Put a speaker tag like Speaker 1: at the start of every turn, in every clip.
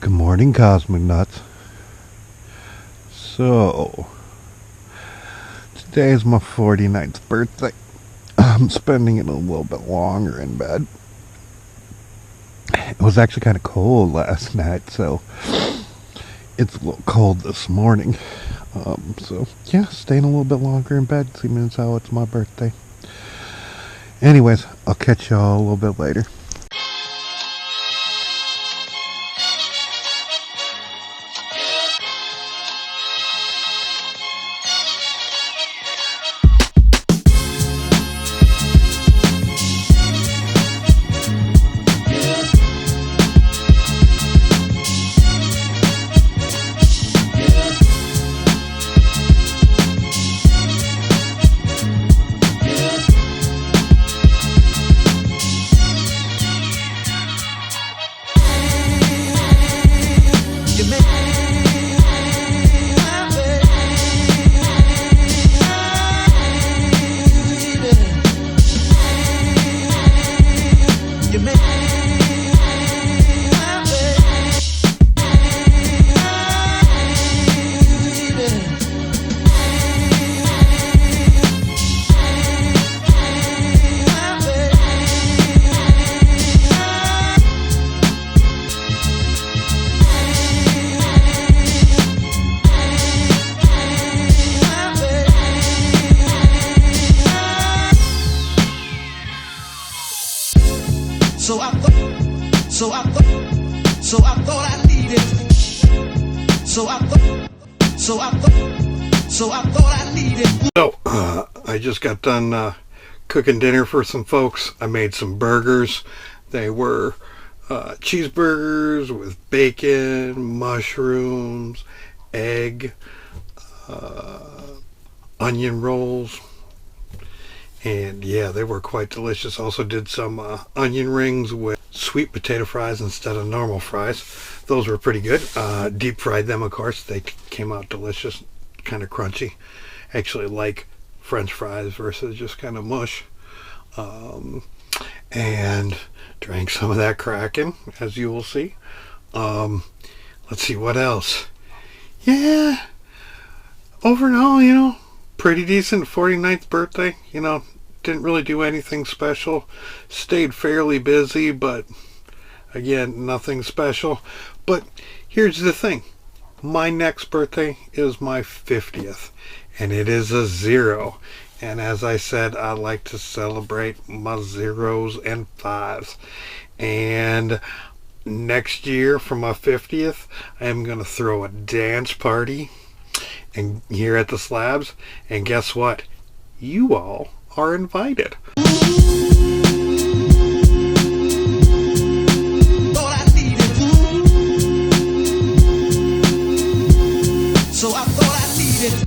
Speaker 1: Good morning, Cosmic Nuts. So, today is my 49th birthday. I'm spending it a little bit longer in bed. It was actually kind of cold last night, so it's a little cold this morning. So, yeah, staying a little bit longer in bed, seeing as how it's my birthday. Anyways, I'll catch y'all a little bit later. I just got done cooking dinner for some folks. I made some burgers. They were cheeseburgers with bacon, mushrooms, egg, onion rolls, and yeah, they were quite delicious. Also did some onion rings with sweet potato fries instead of normal fries. Those were pretty good. Deep fried them, of course. They came out delicious, kind of crunchy. Actually like French fries versus just kind of mush. And drank some of that Kraken, as you will see. Let's see what else. Yeah, overall, pretty decent 49th birthday. Didn't really do anything special. Stayed fairly busy, but again, nothing special. But here's the thing. My next birthday is my 50th, and it is a 0. And as I said, I like to celebrate my 0s and 5s. And next year for my 50th, I am going to throw a dance party and here at the Slabs. And guess what? You all are invited. So I thought I needed.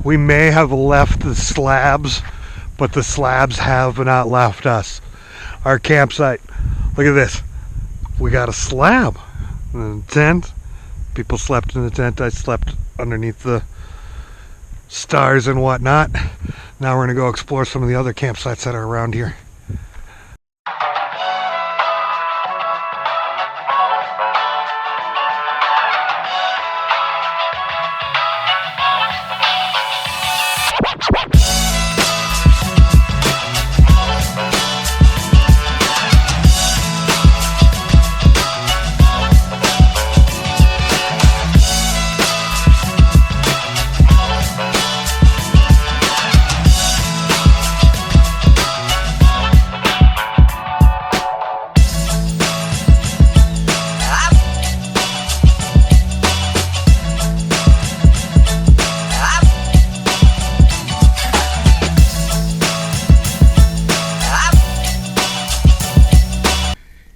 Speaker 1: We may have left the slabs, but the slabs have not left us. Our campsite, look at this. We got a slab and a tent. People slept in the tent. I slept underneath the stars and whatnot. Now we're gonna go explore some of the other campsites that are around here.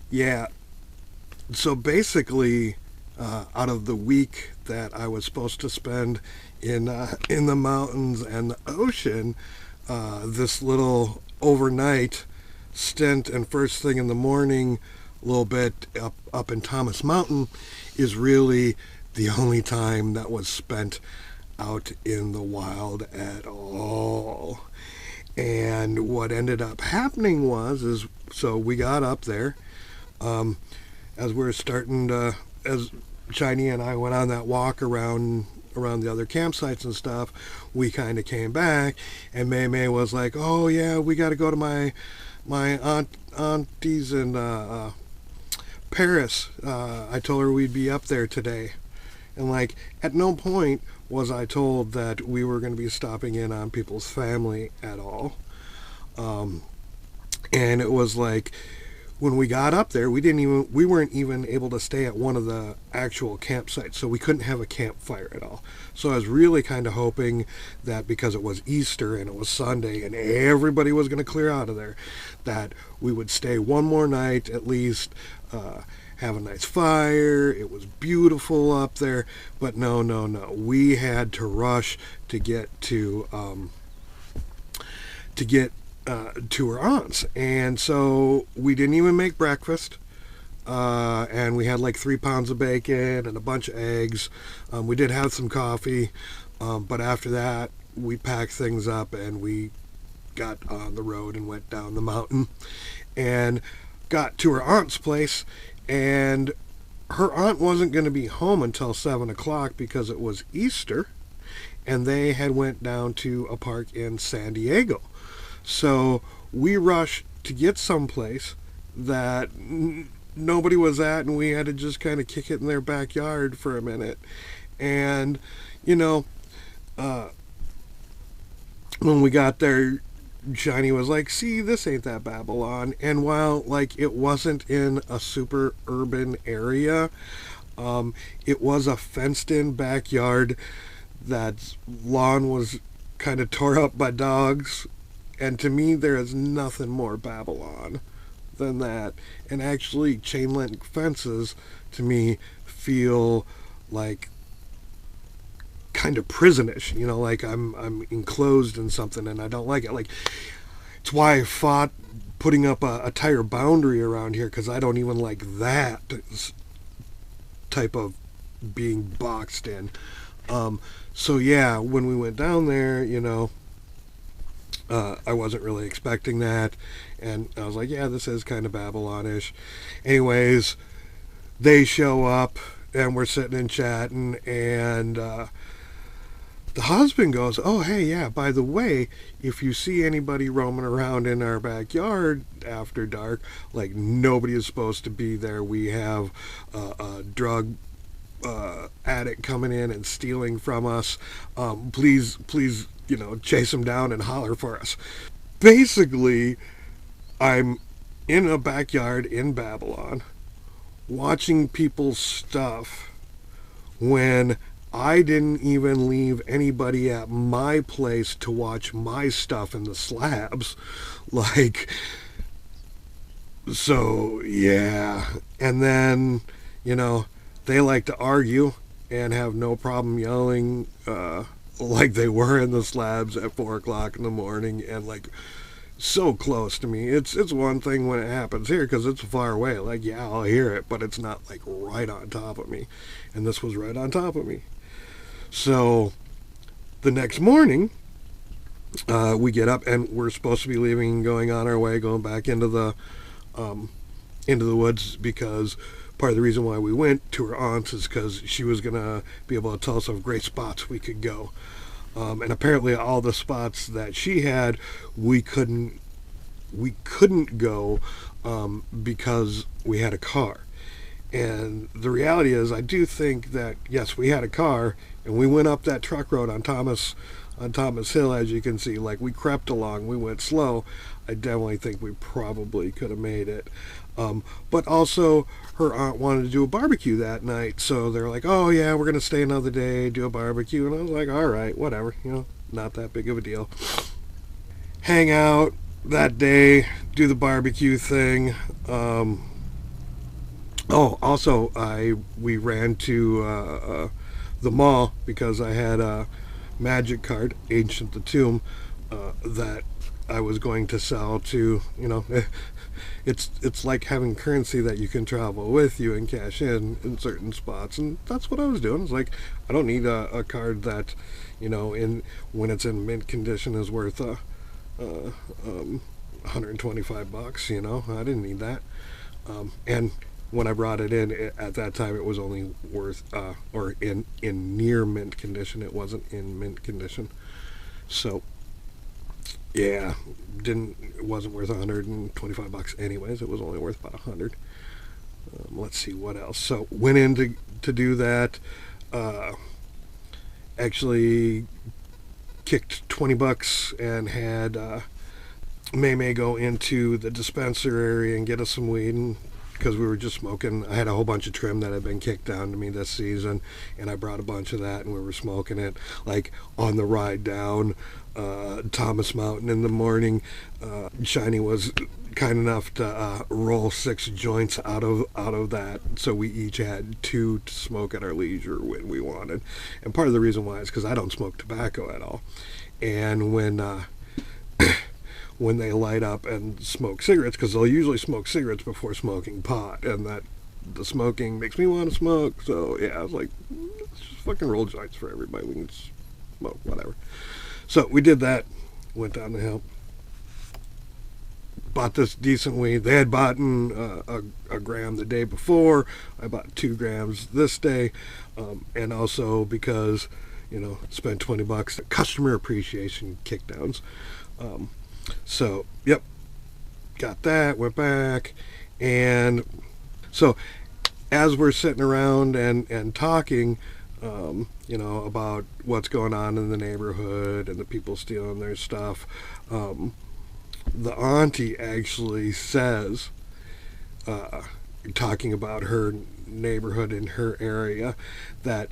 Speaker 1: Yeah, so basically, out of the week that I was supposed to spend in the mountains and the ocean, this little overnight stint and first thing in the morning, a little bit up in Thomas Mountain, is really the only time that was spent out in the wild at all. And what ended up happening was so we got up there. As we were starting to, as Shiny and I went on that walk around the other campsites and stuff, we kind of came back, and May was like, "Oh yeah, we got to go to my auntie's in Paris. I told her we'd be up there today." And like, at no point was I told that we were going to be stopping in on people's family at all. And it was like, when we got up there, we weren't even able to stay at one of the actual campsites, so we couldn't have a campfire at all. So I was really kind of hoping that because it was Easter and it was Sunday and everybody was going to clear out of there, that we would stay one more night at least, have a nice fire. It was beautiful up there, but no. We had to rush to get to her aunt's, and so we didn't even make breakfast, and we had like 3 pounds of bacon and a bunch of eggs. We did have some coffee, but after that we packed things up and we got on the road and went down the mountain and got to her aunt's place. And her aunt wasn't going to be home until 7 o'clock because it was Easter, and they had went down to a park in San Diego. So we rushed to get someplace that nobody was at, and we had to just kind of kick it in their backyard for a minute. And, when we got there, Shiny was like, "See, this ain't that Babylon." And while, like, it wasn't in a super urban area, it was a fenced-in backyard. That lawn was kind of tore up by dogs. And to me, there is nothing more Babylon than that. And actually, chain link fences, to me, feel like kind of prisonish. Like I'm enclosed in something and I don't like it. Like, it's why I fought putting up a tire boundary around here, because I don't even like that type of being boxed in. So yeah, when we went down there, I wasn't really expecting that, and I was like, yeah, this is kind of Babylonish. Anyways, they show up, and we're sitting and chatting, and the husband goes, "Oh, hey, yeah, by the way, if you see anybody roaming around in our backyard after dark, like, nobody is supposed to be there. We have a drug addict coming in and stealing from us. Please, chase him down and holler for us." Basically, I'm in a backyard in Babylon watching people's stuff when I didn't even leave anybody at my place to watch my stuff in the slabs. Like, so yeah. And then, they like to argue and have no problem yelling
Speaker 2: like they were in the Slabs at 4 o'clock in the morning, and like so close to me. It's one thing when it happens here because it's far away. Like, yeah, I'll hear it, but it's not like right on top of me. And this was right on top of me. So the next morning, we get up and we're supposed to be leaving, going on our way, going back into the woods, because part of the reason why we went to her aunt's is because she was gonna be able to tell us of great spots we could go. And apparently, all the spots that she had, we couldn't go because we had a car. And the reality is, I do think that yes, we had a car, and we went up that truck road on Thomas Hill, as you can see. Like, we crept along, we went slow. I definitely think we probably could have made it. But also, her aunt wanted to do a barbecue that night, so they're like, "Oh yeah, we're gonna stay another day, do a barbecue," and I was like, "All right, whatever, not that big of a deal." Hang out that day, do the barbecue thing. Oh, also, we ran to the mall because I had a magic card, Ancient the Tomb, that I was going to sell to, it's like having currency that you can travel with you and cash in certain spots, and that's what I was doing. It's like, I don't need a card that, in when it's in mint condition is worth uh, $125. I didn't need that. And when I brought it in, at that time it was only worth, or in near mint condition. It wasn't in mint condition. So yeah, it wasn't worth $125 anyways. It was only worth about 100. Let's see what else. So went in to do that. Actually kicked $20 and had May go into the dispenser area and get us some weed, and because we were just smoking. I had a whole bunch of trim that had been kicked down to me this season, and I brought a bunch of that, and we were smoking it like on the ride down Thomas Mountain in the morning. Shiny was kind enough to roll 6 joints out of that, so we each had 2 to smoke at our leisure when we wanted. And part of the reason why is because I don't smoke tobacco at all, and when they light up and smoke cigarettes, because they'll usually smoke cigarettes before smoking pot, and that the smoking makes me want to smoke. So yeah, I was like, let's just fucking roll joints for everybody. We can smoke whatever. So we did that. Went down the hill. Bought this decent weed. They had bought a gram the day before. I bought 2 grams this day, and also because spent $20. Customer appreciation kickdowns. So, yep, got that, went back, and so as we're sitting around and talking, about what's going on in the neighborhood and the people stealing their stuff, the auntie actually says, talking about her neighborhood in her area, that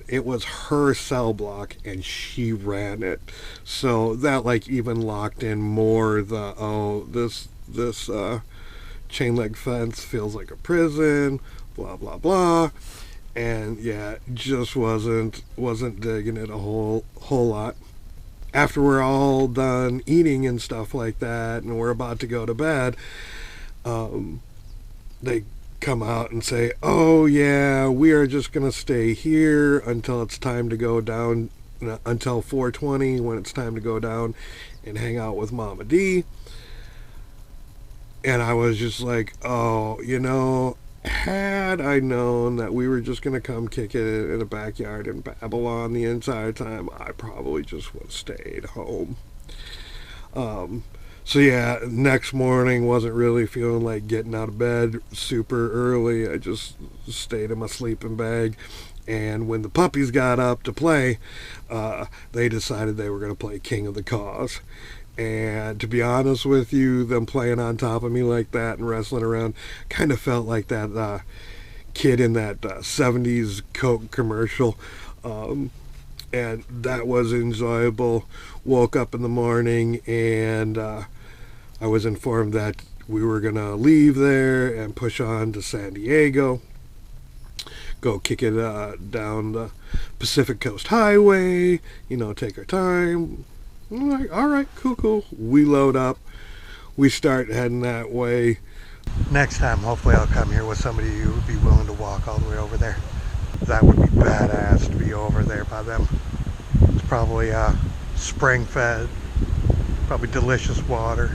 Speaker 2: it was her cell block and she ran it. So that like even locked in more this chain link fence feels like a prison, blah blah blah. And yeah, just wasn't digging it a whole lot. After we're all done eating and stuff like that and we're about to go to bed, they come out and say, "Oh yeah, we are just gonna stay here until it's time to go down, until 4:20, when it's time to go down and hang out with Mama D." And I was just like, "Oh, had I known that we were just gonna come kick it in the backyard in Babylon the entire time, I probably just would have stayed home." So yeah, next morning wasn't really feeling like getting out of bed super early. I just stayed in my sleeping bag. And when the puppies got up to play, they decided they were going to play King of the Cause. And to be honest with you, them playing on top of me like that and wrestling around kind of felt like that kid in that 70s Coke commercial. And that was enjoyable. Woke up in the morning and I was informed that we were going to leave there and push on to San Diego. go kick it down the Pacific Coast Highway, take our time. I'm like, all right, cool. We load up. We start heading that way. Next time, hopefully I'll come here with somebody who would be willing to walk all the way over there. That would be badass to be over there by them. It's probably spring fed, probably delicious water.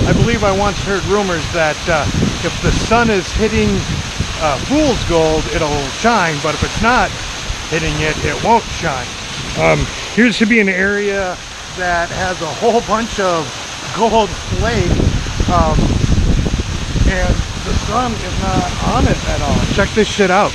Speaker 2: I believe I once heard rumors that if the sun is hitting fool's gold, it'll shine, but if it's not hitting it, it won't shine. Here should be an area that has a whole bunch of gold flakes, and the sun is not on it at all. Check this shit out.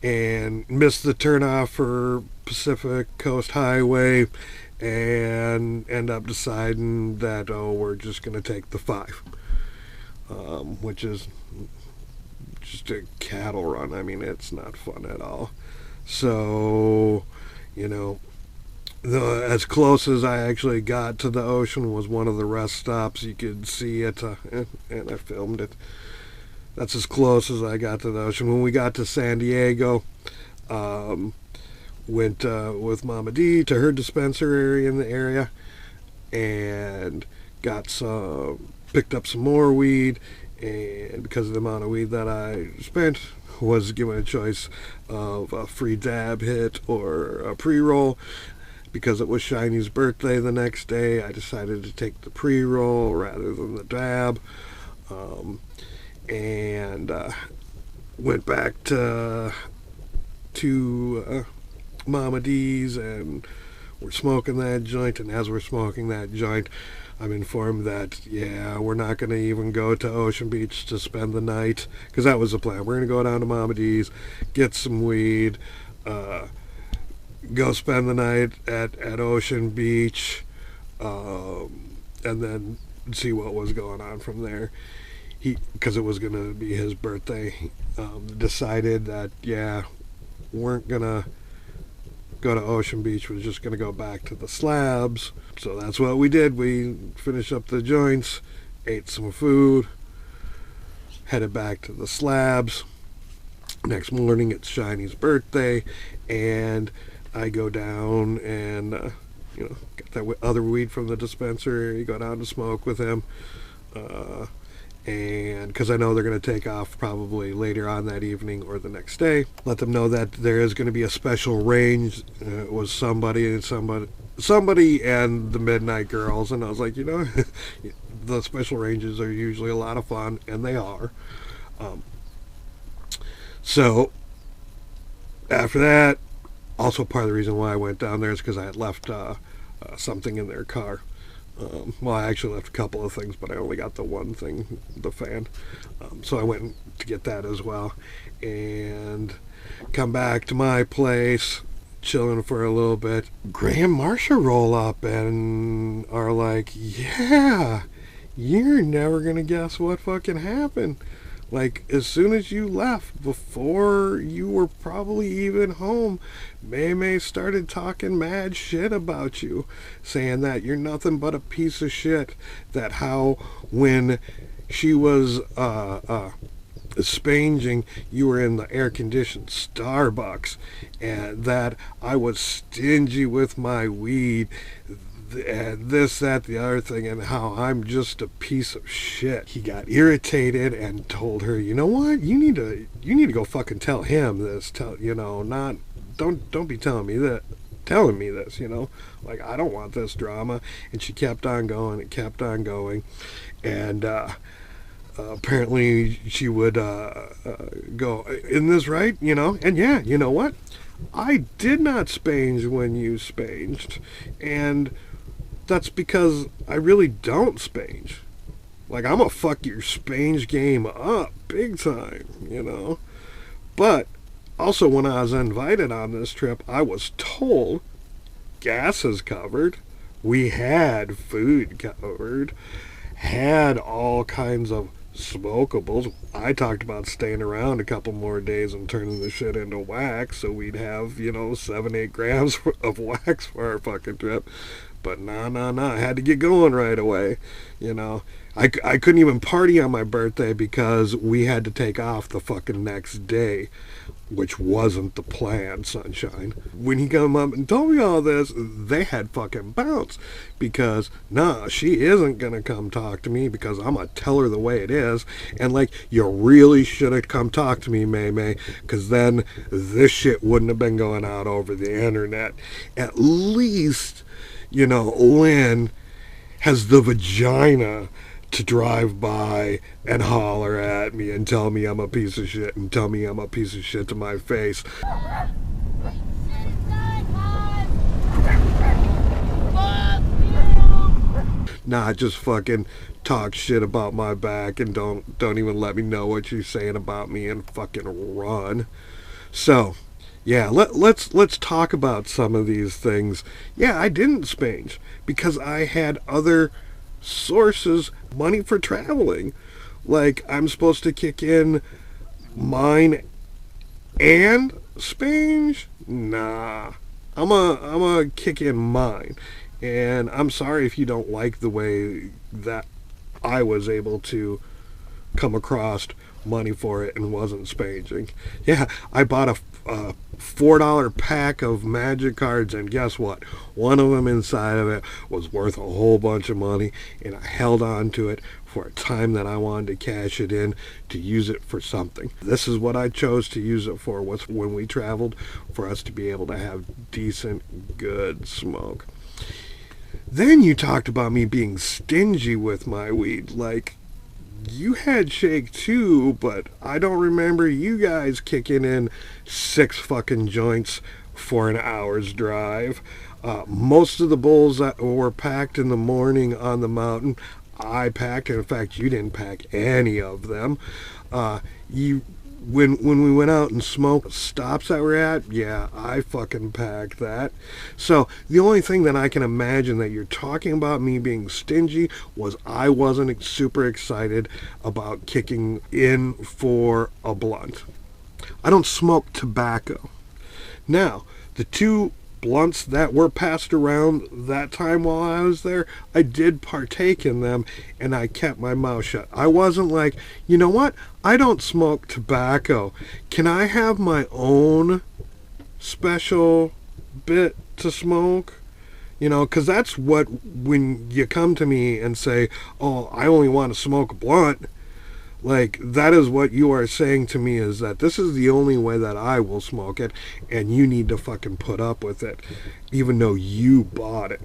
Speaker 2: And missed the turnoff for Pacific Coast Highway and end up deciding that, we're just going to take the 5, which is just a cattle run. I mean, it's not fun at all. So, as close as I actually got to the ocean was one of the rest stops. You could see it, and I filmed it. That's as close as I got to the ocean. When we got to San Diego, went with Mama D to her dispensary in the area and picked up some more weed, and because of the amount of weed that I spent, was given a choice of a free dab hit or a pre-roll. Because it was Shiny's birthday the next day, I decided to take the pre-roll rather than the dab. And went back to Mama D's, and we're smoking that joint. And as we're smoking that joint, I'm informed that, we're not going to even go to Ocean Beach to spend the night, because that was the plan. We're going to go down to Mama D's, get some weed, go spend the night at Ocean Beach, and then see what was going on from there. Because it was going to be his birthday, decided that, weren't going to go to Ocean Beach, was just going to go back to the Slabs. So that's what we did. We finished up the joints, ate some food, headed back to the Slabs. Next morning, it's Shiny's birthday, and I go down and, get that other weed from the dispensary, go down to smoke with him. And because I know they're going to take off probably later on that evening or the next day, let them know that there is going to be a special range. It was somebody and the Midnight Girls, and I was like, the special ranges are usually a lot of fun, and they are. So after that, also part of the reason why I went down there is because I had left something in their car. Well, I actually left a couple of things, but I only got the one thing, the fan. So I went to get that as well. And come back to my place, chilling for a little bit. Gray and Marsha roll up and are like, yeah, you're never going to guess what fucking happened. Like, as soon as you left, before you were probably even home, May started talking mad shit about you, saying that you're nothing but a piece of shit, that how when she was spanging, you were in the air-conditioned Starbucks, and that I was stingy with my weed, and this, that, the other thing, and how I'm just a piece of shit. He got irritated and told her, you know what, you need to go fucking tell him this. Don't be telling me this, like, I don't want this drama. And she kept on going and kept on going, and apparently she would go, isn't this right, and yeah, you know what, I did not spange when you spanged, and that's because I really don't spange. Like, I'm gonna fuck your spange game up big time, But also, when I was invited on this trip, I was told gas is covered, we had food covered, had all kinds of smokables. I talked about staying around a couple more days and turning the shit into wax, so we'd have, 7-8 grams of wax for our fucking trip. But nah, I had to get going right away. I couldn't even party on my birthday because we had to take off the fucking next day, which wasn't the plan, sunshine. When he come up and told me all this, they had fucking bounced, because nah, she isn't gonna come talk to me, because I'm gonna tell her the way it is. And like, you really should have come talk to me, May, because then this shit wouldn't have been going out over the internet. At least, Lynn has the vagina to drive by and holler at me and tell me I'm a piece of shit, and tell me I'm a piece of shit to my face. Nah, just fucking talk shit about my back and don't even let me know what you're saying about me and fucking run. So, yeah, let's talk about some of these things. Yeah, I didn't spange because I had other sources, money for traveling. Like, I'm supposed to kick in mine and spange? Nah, I'm a kick in mine. And I'm sorry if you don't like the way that I was able to come across money for it and wasn't spanging. Yeah, I bought a $4 pack of magic cards, and guess what? One of them inside of it was worth a whole bunch of money, and I held on to it for a time that I wanted to cash it in to use it for something. This is what I chose to use it for, was when we traveled, for us to be able to have decent, good smoke. Then you talked about me being stingy with my weed. Like, you had shake too, but I don't remember you guys kicking in 6 fucking joints for an hour's drive. Most of the bowls that were packed in the morning on the mountain, I packed. In fact, you didn't pack any of them. When we went out and smoked stops that we're at, yeah, I fucking packed that. So the only thing that I can imagine that you're talking about me being stingy was I wasn't super excited about kicking in for a blunt. I don't smoke tobacco. Now, the 2 blunts that were passed around that time while I was there, I did partake in them, and I kept my mouth shut. I wasn't like, you know what, I don't smoke tobacco. Can I have my own special bit to smoke? Because that's what, when you come to me and say, oh, I only want to smoke a blunt, like, that is what you are saying to me, is that this is the only way that I will smoke it, and you need to fucking put up with it, even though you bought it.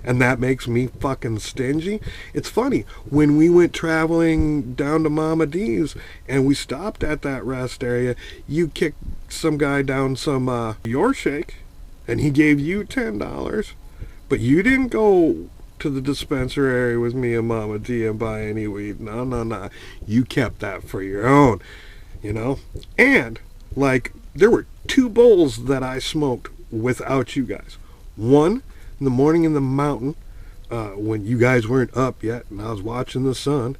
Speaker 2: And that makes me fucking stingy. It's funny, when we went traveling down to Mama D's, and we stopped at that rest area, you kicked some guy down some your shake, and he gave you $10. But you didn't go to the dispensary with me and Mama D and buy any weed. No, no, no. You kept that for your own, you know? And, like, there were 2 bowls that I smoked without you guys. One, in the morning in the mountain, when you guys weren't up yet and I was watching the sun.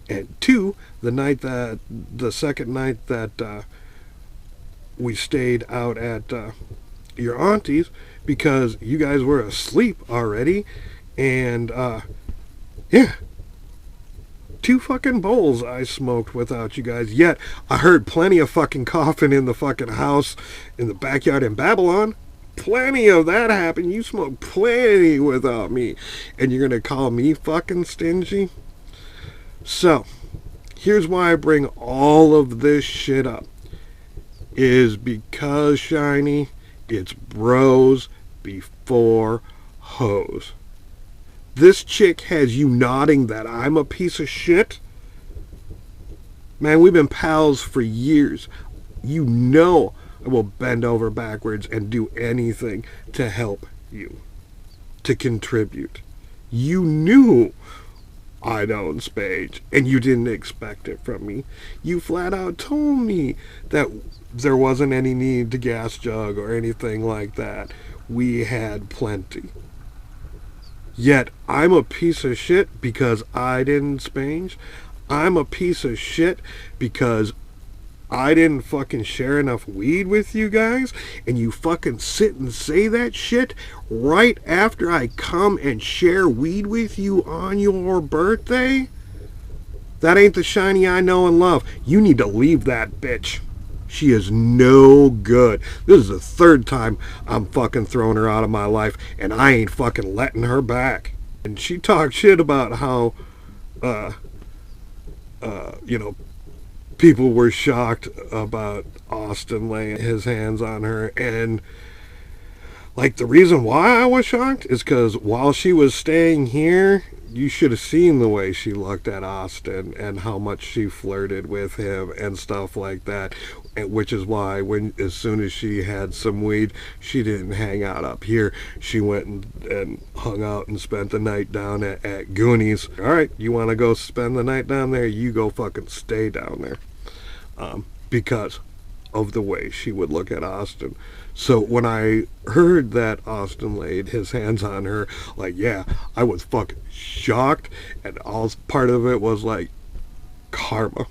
Speaker 2: And 2, the second night that we stayed out at your auntie's, because you guys were asleep already. And, yeah. 2 fucking bowls I smoked without you guys. Yet, I heard plenty of fucking coughing in the fucking house in the backyard in Babylon. Plenty of that happened. You smoked plenty without me. And you're gonna call me fucking stingy? So, here's why I bring all of this shit up. Is because, Shiny, it's bros before hoes. This chick has you nodding that I'm a piece of shit? Man, we've been pals for years. You know I will bend over backwards and do anything to help you, to contribute. You knew I'd own Spage, and you didn't expect it from me. You flat out told me that there wasn't any need to gas jug or anything like that. We had plenty. Yet, I'm a piece of shit because I didn't Spage. I'm a piece of shit because I didn't fucking share enough weed with you guys, and you fucking sit and say that shit right after I come and share weed with you on your birthday? That ain't the Shiny I know and love. You need to leave that bitch. She is no good. This is the 3rd time I'm fucking throwing her out of my life, and I ain't fucking letting her back. And she talked shit about how, you know, people were shocked about Austin laying his hands on her. And, like, the reason why I was shocked is because while she was staying here, you should have seen the way she looked at Austin and how much she flirted with him and stuff like that. Which is why as soon as she had some weed, she didn't hang out up here. She went and hung out and spent the night down at Goonies. All right, you want to go spend the night down there? You go fucking stay down there. Because of the way she would look at Austin. So when I heard that Austin laid his hands on her, like, yeah, I was fucking shocked. And all part of it was like karma.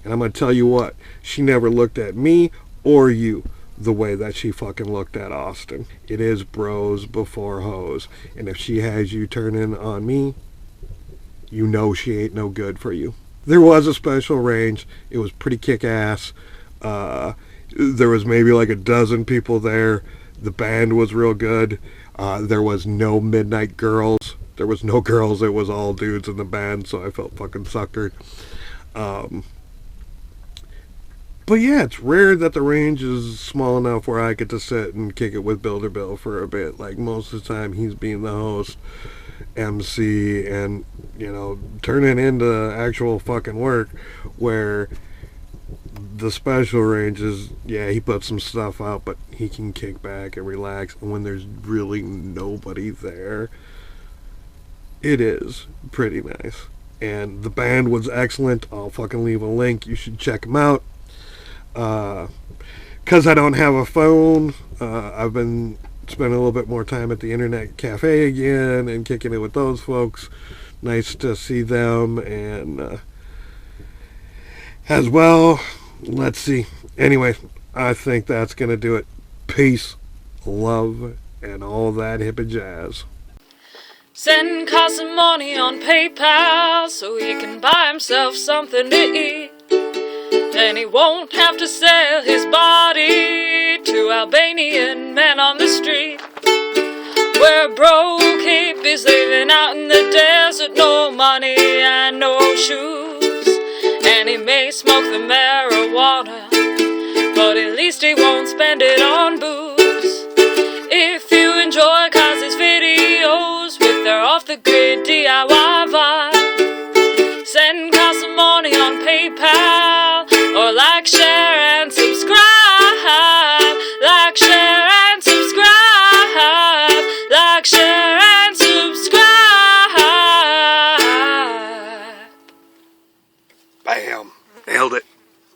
Speaker 2: And I'm going to tell you what, she never looked at me or you the way that she fucking looked at Austin. It is bros before hoes. And if she has you turning on me, you know she ain't no good for you. There was a special range. It was pretty kick-ass. There was maybe like a dozen people there. The band was real good. There was no midnight girls. There was no girls. It was all dudes in the band, so I felt fucking suckered. But yeah, it's rare that the range is small enough where I get to sit and kick it with Builder Bill for a bit. Like, most of the time he's being the host, MC, and, you know, turning into actual fucking work, where the special ranges, yeah, he puts some stuff out, but he can kick back and relax. And when there's really nobody there, it is pretty nice. And the band was excellent. I'll fucking leave a link. You should check them out. Because I don't have a phone, I've been spending a little bit more time at the internet cafe again and kicking it with those folks. Nice to see them. And as well, let's see. Anyway, I think that's going to do it. Peace, love, and all that hippie jazz.
Speaker 3: Send Carson money on PayPal so he can buy himself something to eat. Then he won't have to sell his body to Albanian men on the street. Where broke hippies living out in the desert, no money and no shoes. And he may smoke the marijuana, but at least he won't spend it on booze.